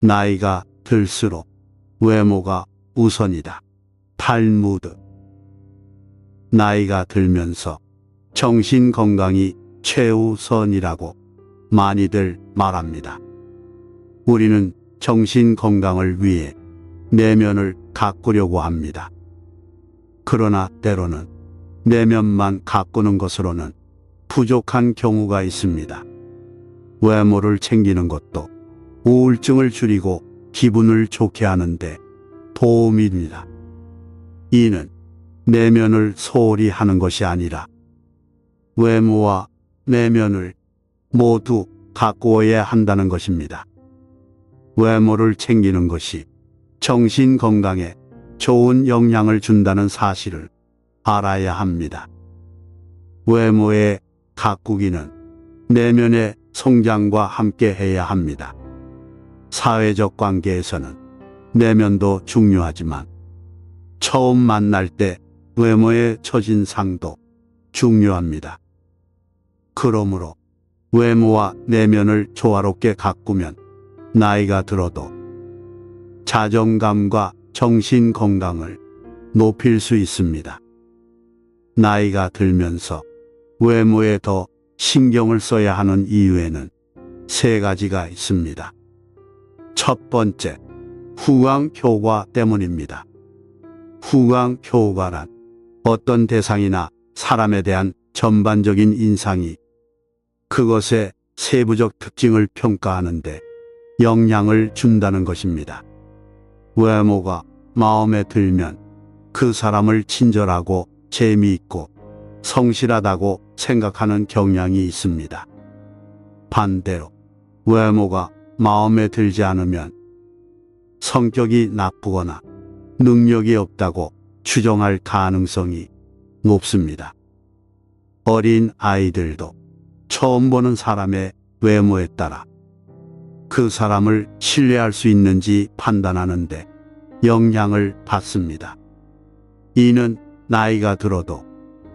나이가 들수록 외모가 우선이다. 탈무드. 나이가 들면서 정신 건강이 최우선이라고 많이들 말합니다. 우리는 정신 건강을 위해 내면을 가꾸려고 합니다. 그러나 때로는 내면만 가꾸는 것으로는 부족한 경우가 있습니다. 외모를 챙기는 것도 우울증을 줄이고 기분을 좋게 하는데 도움입니다. 이는 내면을 소홀히 하는 것이 아니라 외모와 내면을 모두 가꾸어야 한다는 것입니다. 외모를 챙기는 것이 정신 건강에 좋은 영향을 준다는 사실을 알아야 합니다. 외모의 가꾸기는 내면의 성장과 함께 해야 합니다. 사회적 관계에서는 내면도 중요하지만 처음 만날 때 외모의 첫인상도 중요합니다. 그러므로 외모와 내면을 조화롭게 가꾸면 나이가 들어도 자존감과 정신 건강을 높일 수 있습니다. 나이가 들면서 외모에 더 신경을 써야 하는 이유에는 세 가지가 있습니다. 첫 번째, 후광 효과 때문입니다. 후광 효과란 어떤 대상이나 사람에 대한 전반적인 인상이 그것의 세부적 특징을 평가하는데 영향을 준다는 것입니다. 외모가 마음에 들면 그 사람을 친절하고 재미있고 성실하다고 생각하는 경향이 있습니다. 반대로 외모가 마음에 들지 않으면 성격이 나쁘거나 능력이 없다고 추정할 가능성이 높습니다. 어린 아이들도 처음 보는 사람의 외모에 따라 그 사람을 신뢰할 수 있는지 판단하는데 영향을 받습니다. 이는 나이가 들어도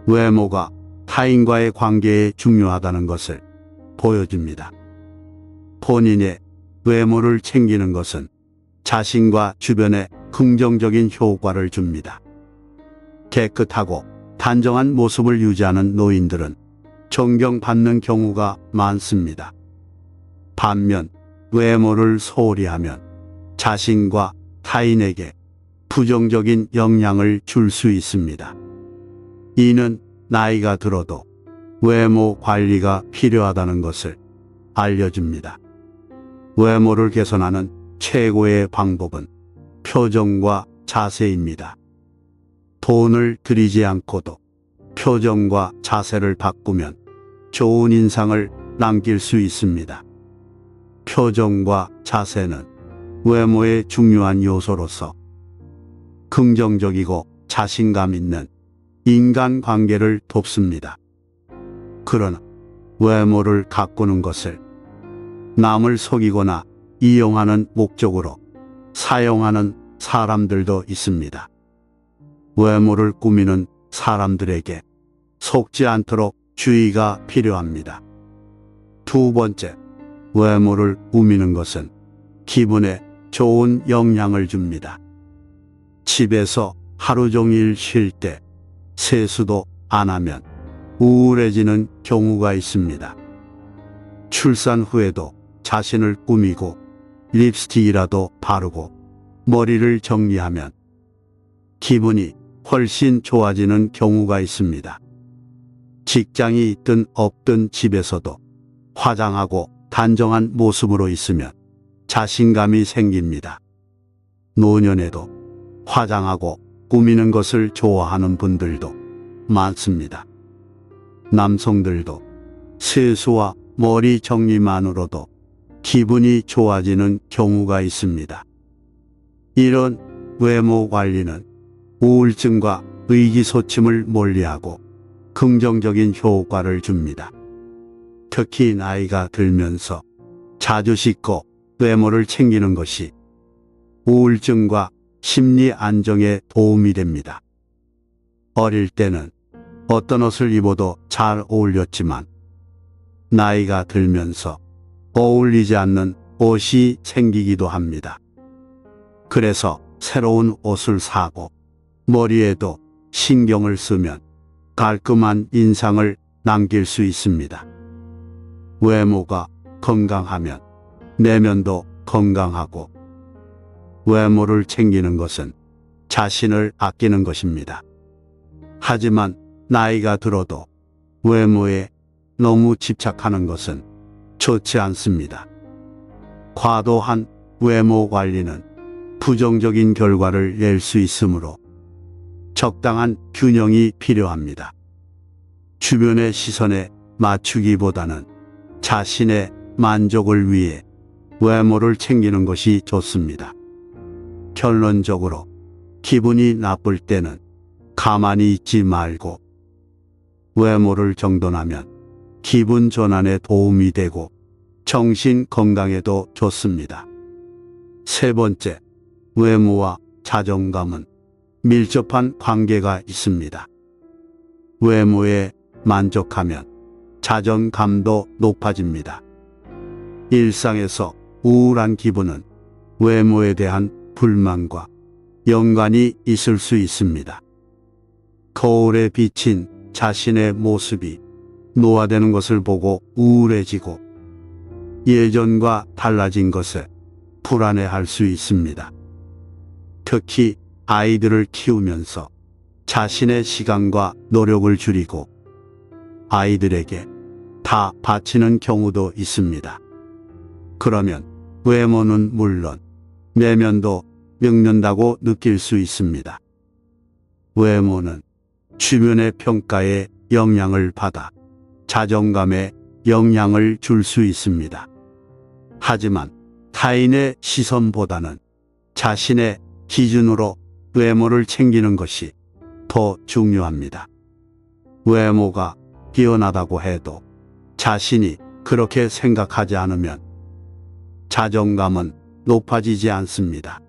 외모가 타인과의 관계에 중요하다는 것을 보여줍니다. 본인의 외모를 챙기는 것은 자신과 주변에 긍정적인 효과를 줍니다. 깨끗하고 단정한 모습을 유지하는 노인들은 존경받는 경우가 많습니다. 반면 외모를 소홀히 하면 자신과 타인에게 부정적인 영향을 줄 수 있습니다. 이는 나이가 들어도 외모 관리가 필요하다는 것을 알려줍니다. 외모를 개선하는 최고의 방법은 표정과 자세입니다. 돈을 들이지 않고도 표정과 자세를 바꾸면 좋은 인상을 남길 수 있습니다. 표정과 자세는 외모의 중요한 요소로서 긍정적이고 자신감 있는 인간관계를 돕습니다. 그러나 외모를 가꾸는 것을 남을 속이거나 이용하는 목적으로 사용하는 사람들도 있습니다. 외모를 꾸미는 사람들에게 속지 않도록 주의가 필요합니다. 두 번째, 외모를 꾸미는 것은 기분에 좋은 영향을 줍니다. 집에서 하루 종일 쉴 때 세수도 안 하면 우울해지는 경우가 있습니다. 출산 후에도 자신을 꾸미고 립스틱이라도 바르고 머리를 정리하면 기분이 훨씬 좋아지는 경우가 있습니다. 직장이 있든 없든 집에서도 화장하고 단정한 모습으로 있으면 자신감이 생깁니다. 노년에도 화장하고 꾸미는 것을 좋아하는 분들도 많습니다. 남성들도 세수와 머리 정리만으로도 기분이 좋아지는 경우가 있습니다. 이런 외모 관리는 우울증과 의기소침을 멀리하고 긍정적인 효과를 줍니다. 특히 나이가 들면서 자주 씻고 외모를 챙기는 것이 우울증과 심리 안정에 도움이 됩니다. 어릴 때는 어떤 옷을 입어도 잘 어울렸지만 나이가 들면서 어울리지 않는 옷이 생기기도 합니다. 그래서 새로운 옷을 사고 머리에도 신경을 쓰면 깔끔한 인상을 남길 수 있습니다. 외모가 건강하면 내면도 건강하고, 외모를 챙기는 것은 자신을 아끼는 것입니다. 하지만 나이가 들어도 외모에 너무 집착하는 것은 좋지 않습니다. 과도한 외모 관리는 부정적인 결과를 낼 수 있으므로 적당한 균형이 필요합니다. 주변의 시선에 맞추기보다는 자신의 만족을 위해 외모를 챙기는 것이 좋습니다. 결론적으로 기분이 나쁠 때는 가만히 있지 말고 외모를 정돈하면 기분 전환에 도움이 되고 정신 건강에도 좋습니다. 세 번째, 외모와 자존감은 밀접한 관계가 있습니다. 외모에 만족하면 자존감도 높아집니다. 일상에서 우울한 기분은 외모에 대한 불만과 연관이 있을 수 있습니다. 거울에 비친 자신의 모습이 노화되는 것을 보고 우울해지고 예전과 달라진 것에 불안해할 수 있습니다. 특히 아이들을 키우면서 자신의 시간과 노력을 줄이고 아이들에게 다 바치는 경우도 있습니다. 그러면 외모는 물론 내면도 늙는다고 느낄 수 있습니다. 외모는 주변의 평가에 영향을 받아 자존감에 영향을 줄 수 있습니다. 하지만 타인의 시선보다는 자신의 기준으로 외모를 챙기는 것이 더 중요합니다. 외모가 뛰어나다고 해도 자신이 그렇게 생각하지 않으면 자존감은 높아지지 않습니다.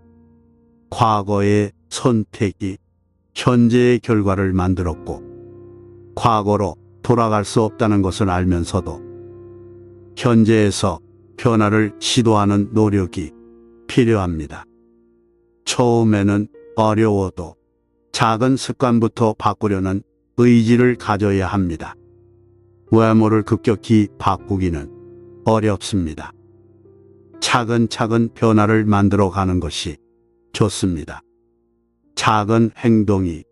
과거의 선택이 현재의 결과를 만들었고, 과거로 돌아갈 수 없다는 것을 알면서도 현재에서 변화를 시도하는 노력이 필요합니다. 처음에는 어려워도 작은 습관부터 바꾸려는 의지를 가져야 합니다. 외모를 급격히 바꾸기는 어렵습니다. 차근차근 변화를 만들어가는 것이 좋습니다. 작은 행동이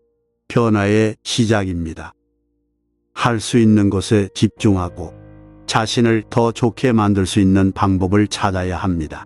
변화의 시작입니다. 할 수 있는 것에 집중하고 자신을 더 좋게 만들 수 있는 방법을 찾아야 합니다.